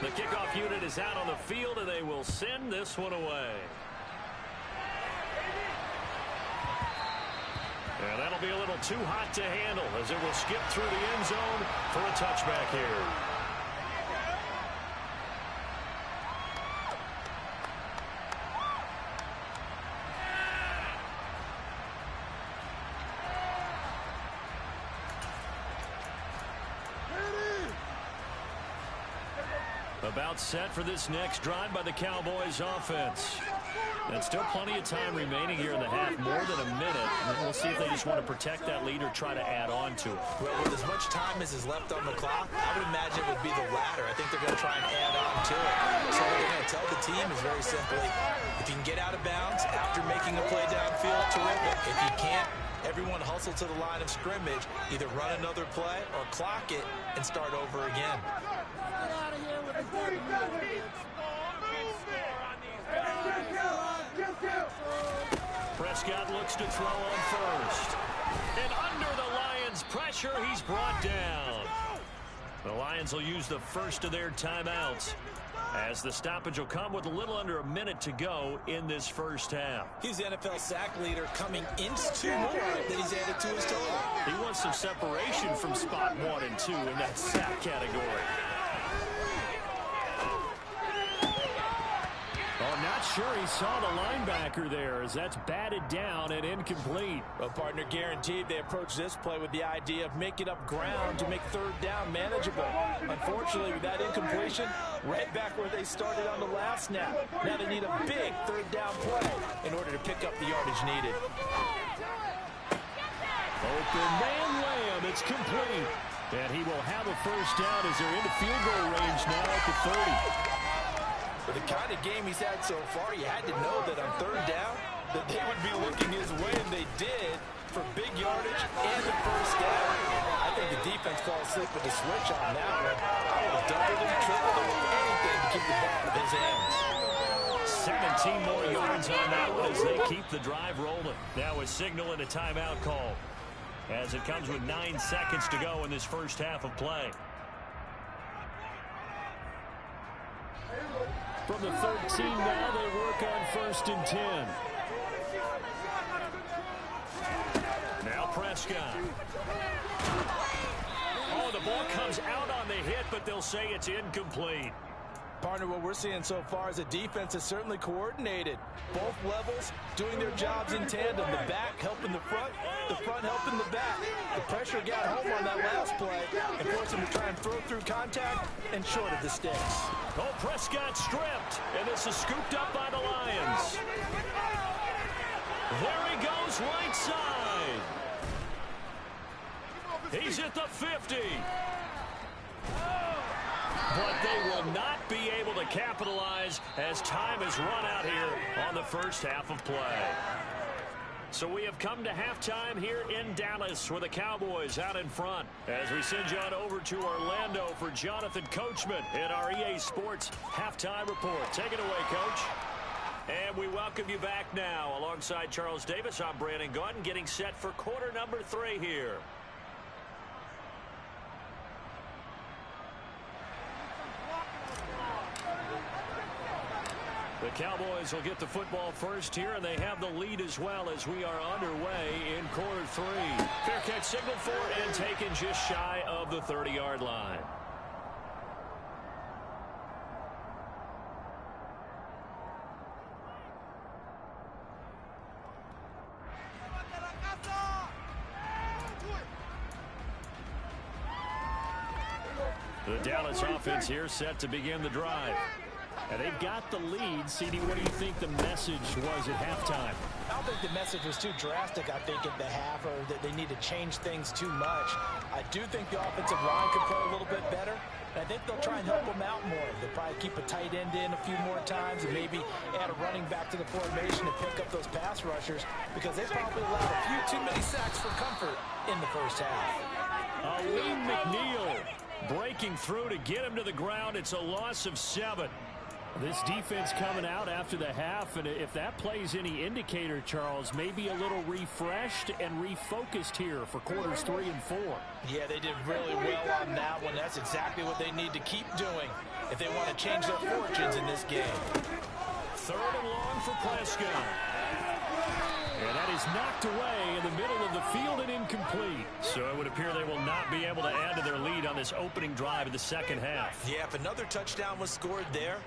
The kickoff unit is out on the field, and they will send this one away. And that'll be a little too hot to handle as it will skip through the end zone for a touchback here. About set for this next drive by the Cowboys offense. And still plenty of time remaining here in the half, more than a minute. And we'll see if they just want to protect that lead or try to add on to it. Well, with as much time as is left on the clock, I would imagine it would be the latter. I think they're going to try and add on to it. So what they're going to tell the team is very simply, if you can get out of bounds after making a play downfield, terrific. If you can't, everyone hustle to the line of scrimmage, either run another play or clock it and start over again. Get out of here with the 30 minutes. Prescott looks to throw on first. And under the Lions' pressure, he's brought down. The Lions will use the first of their timeouts, as the stoppage will come with a little under a minute to go in this first half. He's the NFL sack leader, coming into 2 more than he's added to his total. He wants some separation from spot 1 and 2 in that sack category. Oh, not sure he saw the linebacker there, as that's batted down and incomplete. Well, partner, guaranteed they approach this play with the idea of making up ground to make third down manageable. Unfortunately, with that incompletion, right back where they started on the last snap. Now they need a big third down play in order to pick up the yardage needed. Open man Lamb, it's complete. And he will have a first down as they're into field goal range now at the 30. For the kind of game he's had so far, you had to know that on third down that they would be looking his way, and they did, for big yardage and the first down. I think the defense falls asleep with the switch on that one. I would have doubled him, tripled him, anything to keep the ball out of his hands. 17 more yards on that one as they keep the drive rolling. Now a signal and a timeout call, as it comes with 9 seconds to go in this first half of play. From the 13 now, they work on 1st and 10. Now Prescott. Oh, the ball comes out on the hit, but they'll say it's incomplete. Partner, what we're seeing so far is a defense is certainly coordinated. Both levels doing their jobs in tandem. The back helping the front helping the back. The pressure got home on that last play and forced him to try and throw through contact and short of the sticks. Oh, Prescott stripped, and this is scooped up by the Lions. There he goes, right side. He's at the 50. But they will not be able to capitalize as time has run out here on the first half of play. So we have come to halftime here in Dallas with the Cowboys out in front. As we send you on over to Orlando for Jonathan Coachman in our EA Sports Halftime Report. Take it away, Coach. And we welcome you back now. Alongside Charles Davis, I'm Brandon Gaudin, getting set for quarter number 3 here. The Cowboys will get the football first here, and they have the lead as well as we are underway in quarter 3. Fair catch signaled for and taken just shy of the 30-yard line. The Dallas offense here set to begin the drive. And they've got the lead. CD, what do you think the message was at halftime? I don't think the message was too drastic, I think, at the half, or that they need to change things too much. I do think the offensive line could play a little bit better. And I think they'll try and help them out more. They'll probably keep a tight end in a few more times and maybe add a running back to the formation to pick up those pass rushers, because they probably allowed a few too many sacks for comfort in the first half. Alim McNeill breaking through to get him to the ground. It's a loss of 7. This defense coming out after the half, and if that plays any indicator, Charles, maybe a little refreshed and refocused here for quarters 3 and 4. Yeah, they did really well on that one. That's exactly what they need to keep doing if they want to change their fortunes in this game. 3rd and long for Prescott. And that is knocked away in the middle of the field and incomplete. So it would appear they will not be able to add to their lead on this opening drive of the second half. Yeah, if another touchdown was scored there,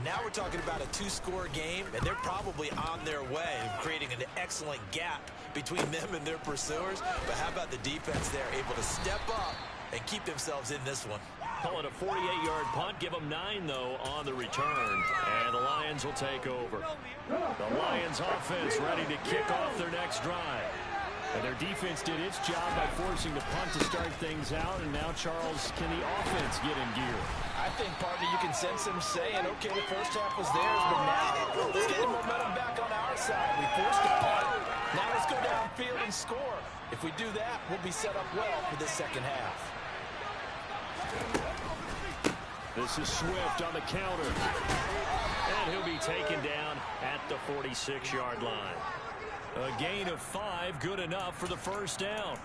now we're talking about a 2-score game, and they're probably on their way of creating an excellent gap between them and their pursuers. But how about the defense there, able to step up and keep themselves in this one? Call it a 48-yard punt. Give them 9, though, on the return. And the Lions will take over. The Lions offense ready to kick off their next drive. And their defense did its job by forcing the punt to start things out. And now, Charles, can the offense get in gear? I think, partner, you can sense them saying, okay, the first half was theirs, but now let's get the momentum back on our side. We forced a punt. Now let's go downfield and score. If we do that, we'll be set up well for this second half. This is Swift on the counter. And he'll be taken down at the 46-yard line. A gain of 5, good enough for the first down.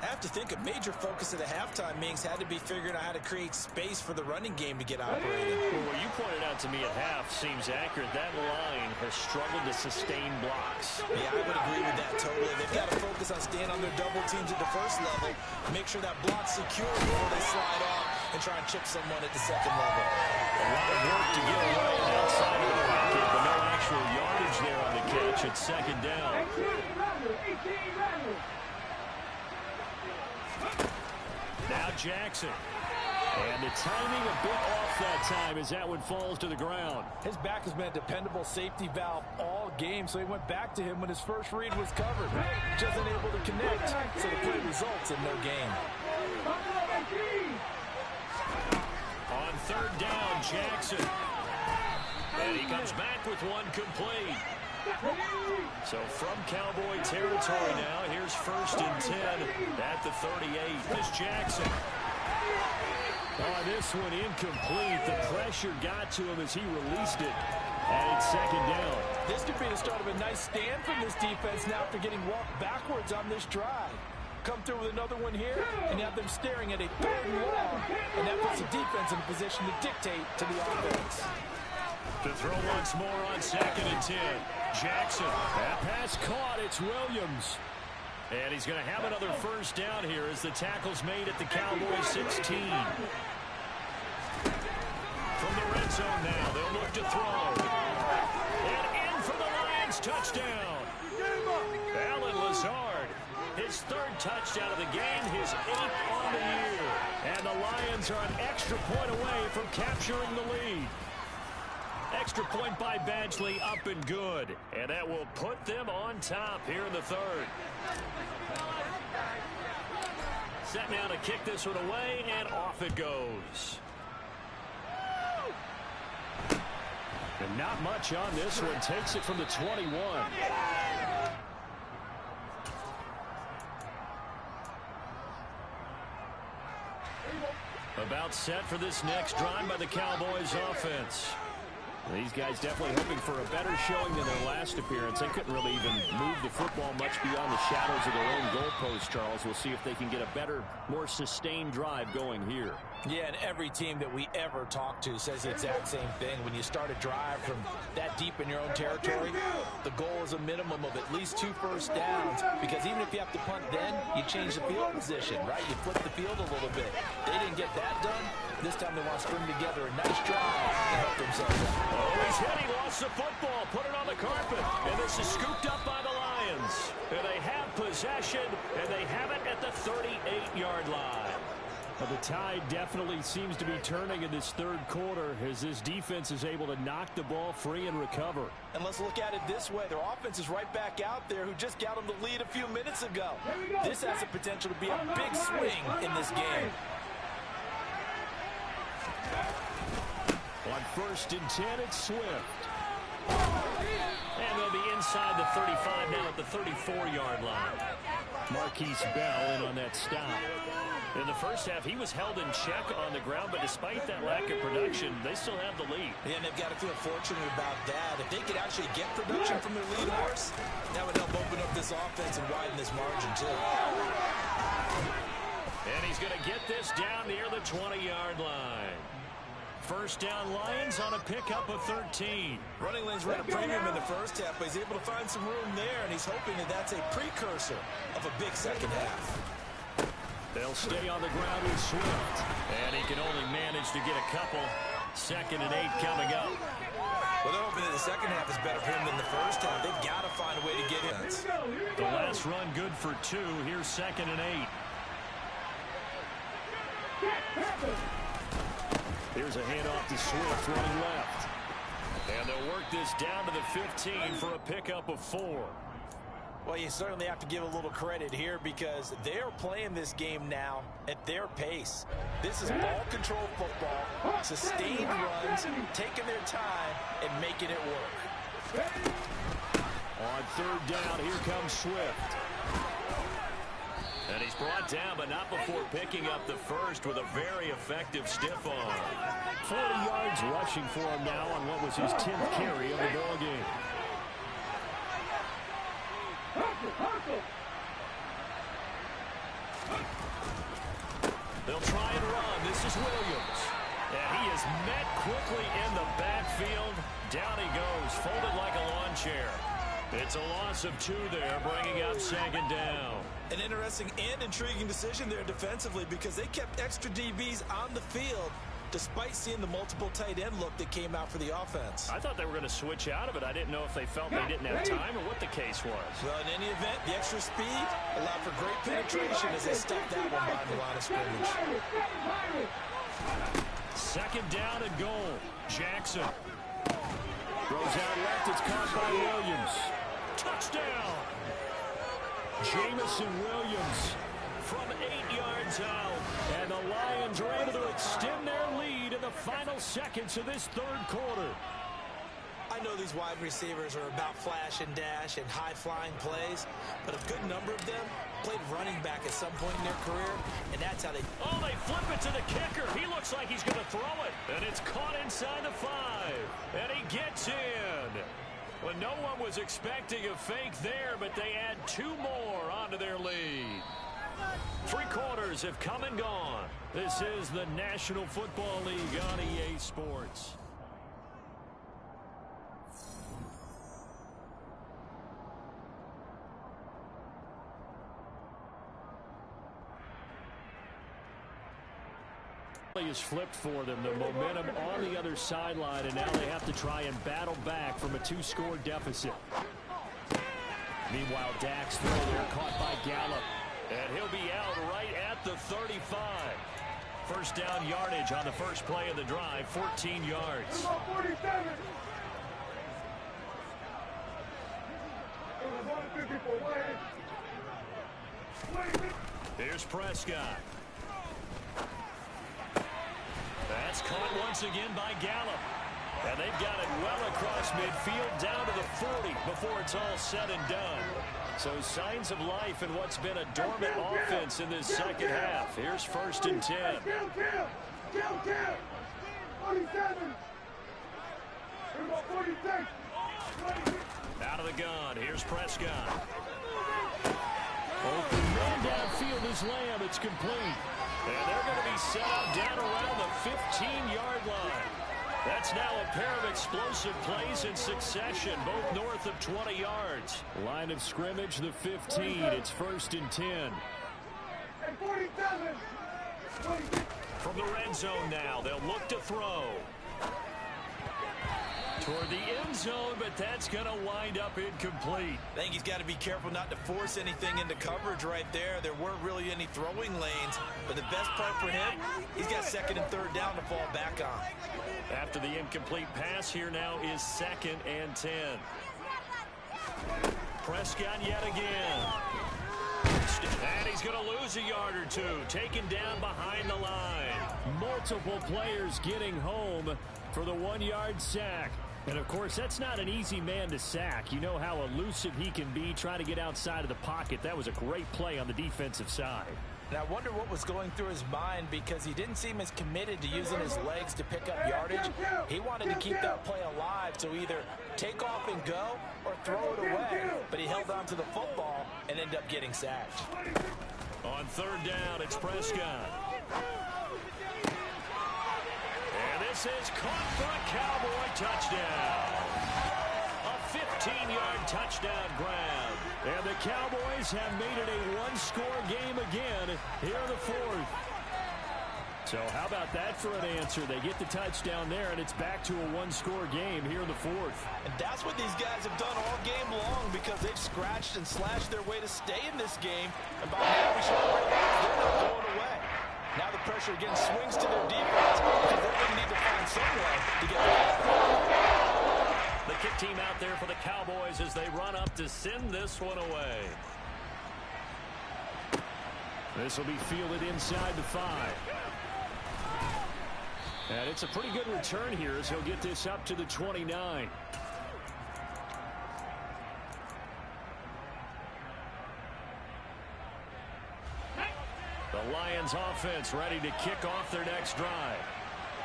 I have to think a major focus of the halftime meetings had to be figuring out how to create space for the running game to get operating. Well, what you pointed out to me at half seems accurate. That line has struggled to sustain blocks. Yeah, I would agree with that totally. They've got to focus on staying on their double teams at the first level, make sure that block's secure before they slide off and try and chip someone at the second level. A lot of work to get away outside of the pocket, but no actual yardage there on the catch at second down. Now Jackson. And the timing a bit off that time as that one falls to the ground. His back has been a dependable safety valve all game, so he went back to him when his first read was covered. Just unable to connect, so the play results in no gain. On 3rd down, Jackson. And he comes back with one complete. So from Cowboy territory now, here's 1st and 10 at the 38. Here's Jackson. Oh, this one incomplete. The pressure got to him as he released it. And it's 2nd down. This could be the start of a nice stand from this defense now after getting walked backwards on this drive. Come through with another one here, and you have them staring at a 3rd and long. And that puts the defense in a position to dictate to the offense. To throw once more on 2nd and 10. Jackson. That pass caught. It's Williams. And he's going to have another first down here as the tackle's made at the Cowboys 16. From the red zone now, they'll look to throw. And in for the Lions touchdown. Allen Lazard, his 3rd touchdown of the game, his 8th on the year. And the Lions are an extra point away from capturing the lead. Extra point by Badgley, up and good. And that will put them on top here in the 3rd. Set now to kick this one away, and off it goes. And not much on this one. Takes it from the 21. About set for this next drive by the Cowboys offense. These guys definitely hoping for a better showing than their last appearance. They couldn't really even move the football much beyond the shadows of their own goalpost, Charles. We'll see if they can get a better, more sustained drive going here. Yeah, and every team that we ever talk to says the exact same thing. When you start a drive from that deep in your own territory, the goal is a minimum of at least 2 first downs, because even if you have to punt then, you change the field position, right? You flip the field a little bit. They didn't get that done. This time they want to string together a nice drive and help themselves out. Oh, he's hit. He lost the football. Put it on the carpet. And this is scooped up by the Lions. And they have possession, and they have it at the 38-yard line. Well, the tide definitely seems to be turning in this 3rd quarter as this defense is able to knock the ball free and recover. And let's look at it this way. Their offense is right back out there who just got them the lead a few minutes ago. This has the potential to be a big swing in this game. On 1st and 10, it's Swift. And they'll be inside the 35 now at the 34-yard line. Marquise Bell in on that stop. In the first half, he was held in check on the ground, but despite that lack of production, they still have the lead. Yeah, and they've got to feel fortunate about that. If they could actually get production from their lead horse, that would help open up this offense and widen this margin, too. And he's going to get this down near the 20-yard line. First down Lions on a pickup of 13. Running lanes ran a premium in the first half, but he's able to find some room there, and he's hoping that that's a precursor of a big second half. They'll stay on the ground with Swift. And he can only manage to get a couple. 2nd and 8 coming up. Well, they're hoping that the second half is better for him than the first half. They've got to find a way to get in. The last run good for 2. Here's 2nd and 8. Here's a handoff to Swift running left. And they'll work this down to the 15 for a pickup of 4. Well, you certainly have to give a little credit here because they're playing this game now at their pace. This is ball control football, sustained runs, taking their time, and making it work. On 3rd down, here comes Swift. And he's brought down, but not before picking up the first with a very effective stiff arm. 40 yards rushing for him now on what was his 10th carry of the ball game. They'll try and run. This is Williams. And he is met quickly in the backfield. Down he goes, folded like a lawn chair. It's a loss of 2 there, bringing up 2nd down. An interesting and intriguing decision there defensively because they kept extra DBs on the field despite seeing the multiple tight end look that came out for the offense. I thought they were going to switch out of it. I didn't know if they felt they didn't have time or what the case was. Well, in any event, the extra speed allowed for great penetration as they stuffed that one behind the line of scrimmage. 2nd down and goal. Jackson throws out left. It's caught by Williams. Touchdown! Jamison Williams from 8 yards out. And the Lions are able to extend their lead in the final seconds of this 3rd quarter. I know these wide receivers are about flash and dash and high-flying plays, but a good number of them played running back at some point in their career, and that's how they... Oh, they flip it to the kicker. He looks like he's going to throw it, and it's caught inside the 5, and he gets in. Well, no one was expecting a fake there, but they add 2 more onto their lead. 3 quarters have come and gone. This is the National Football League on EA Sports. Is flipped for them. The momentum on the other sideline, and now they have to try and battle back from a 2-score deficit. Meanwhile, Dak's throw there caught by Gallup. And he'll be out right at the 35. First down yardage on the first play of the drive, 14 yards. Here's Prescott. That's caught once again by Gallup. And they've got it well across midfield down to the 40 before it's all said and done. So signs of life in what's been a dormant offense in this second half. Here's 1st and 10. Out of the gun. Here's Prescott. Open man downfield is Lamb. It's complete. And they're going to be set up down around the 15-yard line. That's now a pair of explosive plays in succession, both north of 20 yards. Line of scrimmage, the 15. It's 1st and 10. From the red zone now, they'll look to throw. Toward the end zone, but that's going to wind up incomplete. I think he's got to be careful not to force anything into coverage right there. There weren't really any throwing lanes, but the best part for him, he's got 2nd and 3rd down to fall back on. After the incomplete pass, here now is 2nd and 10. Prescott yet again. And he's going to lose a yard or 2, taken down behind the line. Multiple players getting home for the 1-yard sack. And, of course, that's not an easy man to sack. You know how elusive he can be trying to get outside of the pocket. That was a great play on the defensive side. And I wonder what was going through his mind, because he didn't seem as committed to using his legs to pick up yardage. He wanted to keep that play alive, so either take off and go or throw it away. But he held on to the football and ended up getting sacked. On third down, it's Prescott. And this is caught for a Cowboy touchdown. A 15-yard touchdown grab. And the Cowboys have made it a one-score game again here in the fourth. So how about that for an answer? They get the touchdown there, and it's back to a one-score game here in the fourth. And that's what these guys have done all game long, because they've scratched and slashed their way to stay in this game. And by now, we should already realize they're not going away. Now the pressure again swings to their defense, because they're going to need to find some way to get back. The kick team out there for the Cowboys as they run up to send this one away. This will be fielded inside the 5. And it's a pretty good return here as he'll get this up to the 29. The Lions offense ready to kick off their next drive.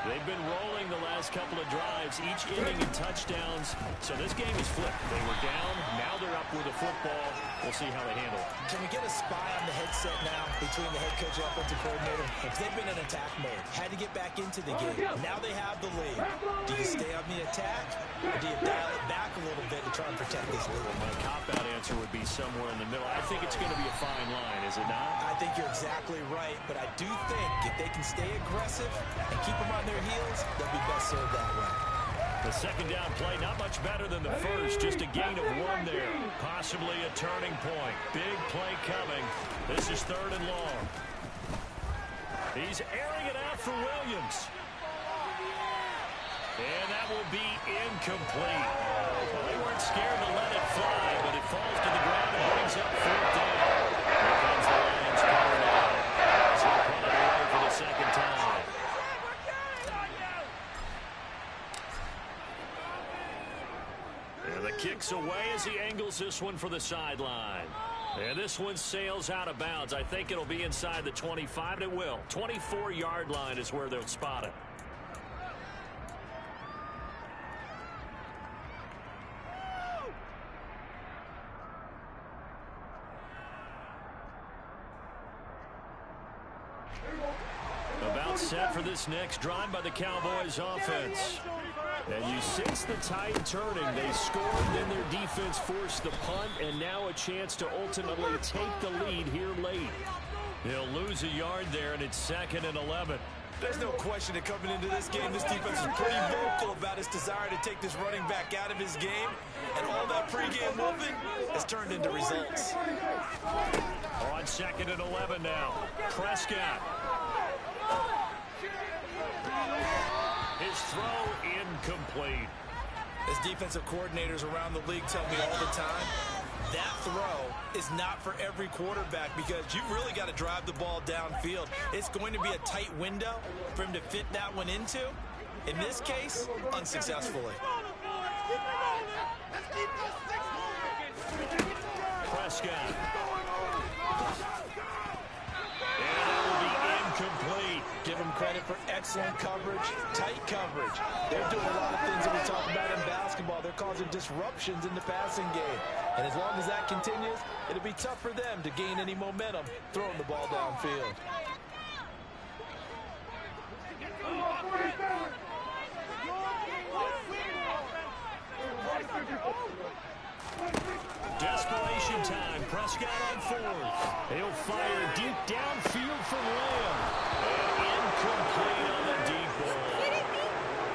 They've been rolling the last couple of drives, each ending in touchdowns. So this game is flipped. They were down. Now they're up with the football. We'll see how they handle it. Can we get a spy on the headset now between the head coach and offensive coordinator? Because they've been in attack mode. Had to get back into the game. Now they have the lead. Do you stay on the attack, or do you dial it back a little bit to try and protect this lead? My cop-out answer would be somewhere in the middle. I think it's going to be a fine line, is it not? I think you're exactly right, but I do think if they can stay aggressive and keep them on their heels, they'll be best served that way. The second down play, not much better than the first, just a gain of 1 there. Possibly a turning point. Big play coming. This is third and long. He's airing it out for Williams. And that will be incomplete. Well, they weren't scared to let it fly, but it falls to the ground and brings up fourth down. Here comes the Lions coming out. So they put it away for the second time. And the kick's away as he angles this one for the sideline. And this one sails out of bounds. I think it'll be inside the 25, and it will. 24-yard line is where they'll spot it. About set for this next drive by the Cowboys offense. And you sense the tide turning. They scored, then their defense forced the punt, and now a chance to ultimately take the lead here late. He'll lose a yard there, and it's 2nd and 11. There's no question that coming into this game, this defense is pretty vocal about its desire to take this running back out of his game. And all that pregame whooping has turned into results. On 2nd and 11 now. Prescott. His throw incomplete. As defensive coordinators around the league tell me all the time, that throw is not for every quarterback, because you've really got to drive the ball downfield. It's going to be a tight window for him to fit that one into. In this case, unsuccessfully. Prescott. And that will be incomplete. Give him credit for excellent coverage, tight coverage. They're doing a lot of things that we talk about in basketball. They're causing disruptions in the passing game. And as long as that continues, it'll be tough for them to gain any momentum throwing the ball downfield. Desperation time. Prescott on 4th. He'll fire deep downfield for Lamb. Incomplete on the deep ball.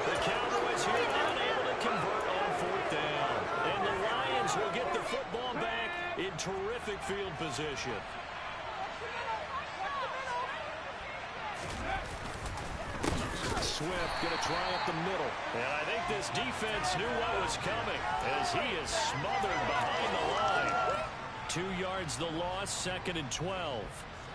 The Cowboys here unable to convert on 4th down. And the Lions will get the football back in terrific field position. Swift going to try up the middle. And I think this defense knew what was coming as he is smothered behind the line. 2 yards the loss, 2nd and 12.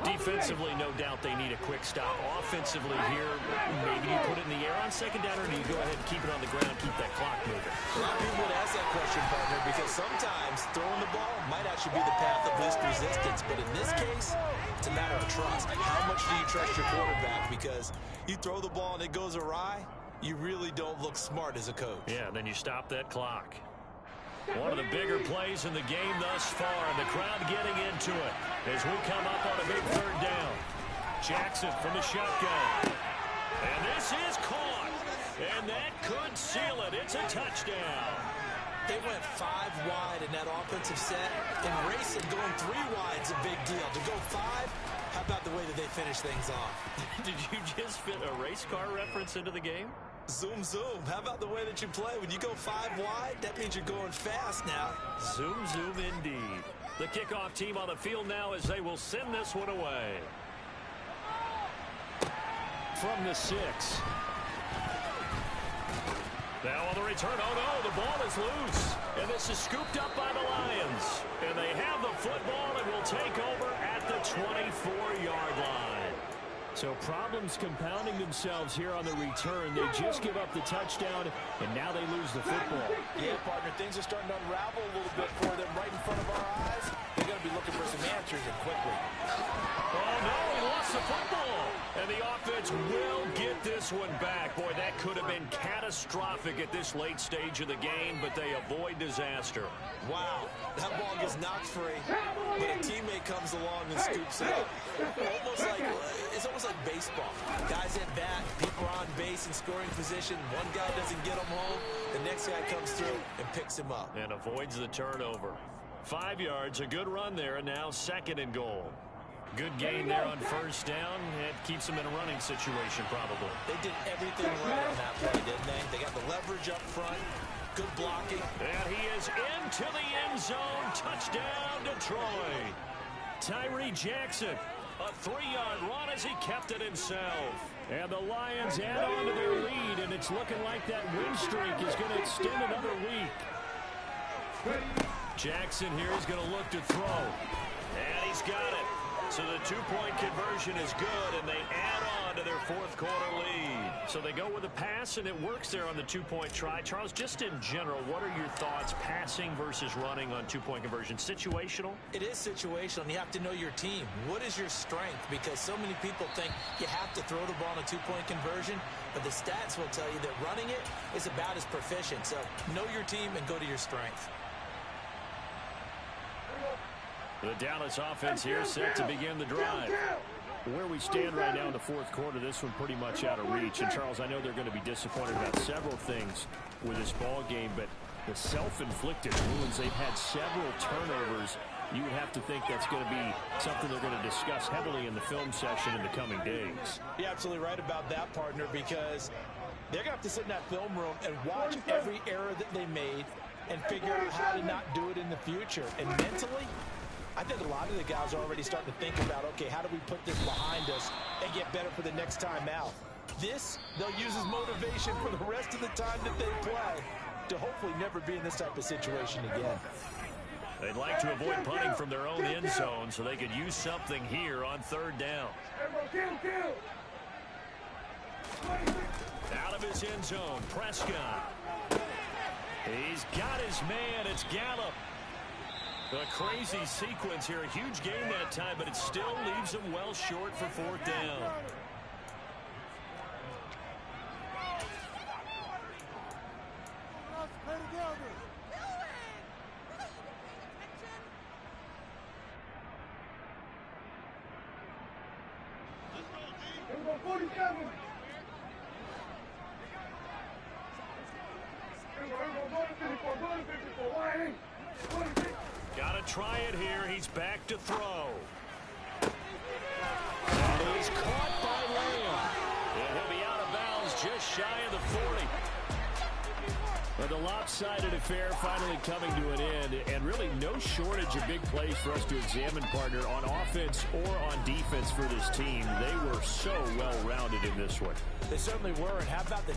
Defensively, no doubt they need a quick stop. Offensively here, maybe you put it in the air on second down, or do you go ahead and keep it on the ground, keep that clock moving? A lot of people would ask that question, partner, because sometimes throwing the ball might actually be the path of least resistance. But in this case, it's a matter of trust. How much do you trust your quarterback? Because you throw the ball and it goes awry, you really don't look smart as a coach. Yeah, then you stop that clock. One of the bigger plays in the game thus far, and the crowd getting into it as we come up on a big third down. Jackson from the shotgun. And this is caught. And that could seal it. It's a touchdown. They went 5 wide in that offensive set. And racing going 3 wide is a big deal. To go 5, how about the way that they finish things off? Did you just fit a race car reference into the game? Zoom, zoom. How about the way that you play? When you go 5 wide, that means you're going fast now. Zoom, zoom indeed. The kickoff team on the field now as they will send this one away. From the 6. Now on the return, oh no, the ball is loose. And this is scooped up by the Lions. And they have the football and will take over at the 24-yard line. So problems compounding themselves here on the return. They just give up the touchdown, and now they lose the football. Yeah, partner, things are starting to unravel a little bit for them right in front of our eyes. They're going to be looking for some answers and quickly. Oh, no, he lost the football. And the offense will get this one back. Boy, that could have been catastrophic at this late stage of the game, but they avoid disaster. Wow, that ball gets knocked free, but a teammate comes along and scoops it up. It's almost like baseball. Guys at bat, people are on base in scoring position. One guy doesn't get him home. The next guy comes through and picks him up. And avoids the turnover. 5 yards, a good run there, and now 2nd and goal. Good gain there on first down. It keeps them in a running situation, probably. They did everything right on that play, didn't they? They got the leverage up front. Good blocking. And he is into the end zone. Touchdown, Detroit. Tyree Jackson, a 3-yard run as he kept it himself. And the Lions add on to their lead, and it's looking like that win streak is going to extend another week. Jackson here is going to look to throw. And he's got it. So the 2-point conversion is good, and they add on to their 4th quarter lead. So they go with a pass, and it works there on the 2-point try. Charles, just in general, what are your thoughts passing versus running on 2-point conversion? Situational? It is situational, and you have to know your team. What is your strength? Because so many people think you have to throw the ball on a 2-point conversion, but the stats will tell you that running it is about as proficient. So know your team and go to your strength. The Dallas offense here set to begin the drive. Where we stand right now in the 4th quarter, this one pretty much out of reach. And, Charles, I know they're going to be disappointed about several things with this ball game, but the self-inflicted wounds, they've had several turnovers. You would have to think that's going to be something they're going to discuss heavily in the film session in the coming days. You're absolutely right about that, partner, because they're going to have to sit in that film room and watch every error that they made and figure out how to not do it in the future. And mentally, I think a lot of the guys are already starting to think about, okay, how do we put this behind us and get better for the next time out? This, they'll use as motivation for the rest of the time that they play to hopefully never be in this type of situation again. They'd like to avoid punting from their own end zone so they could use something here on 3rd down. Out of his end zone, Prescott. He's got his man. It's Gallup. A crazy sequence here. A huge gain that time, but it still leaves him well short for 4th down. Got to try it here. He's back to throw. And he's caught by Lamb. And he'll be out of bounds just shy of the 40. Well, the lopsided affair finally coming to an end, and really no shortage of big plays for us to examine, partner, on offense or on defense for this team. They were so well-rounded in this one. They certainly were, and how about the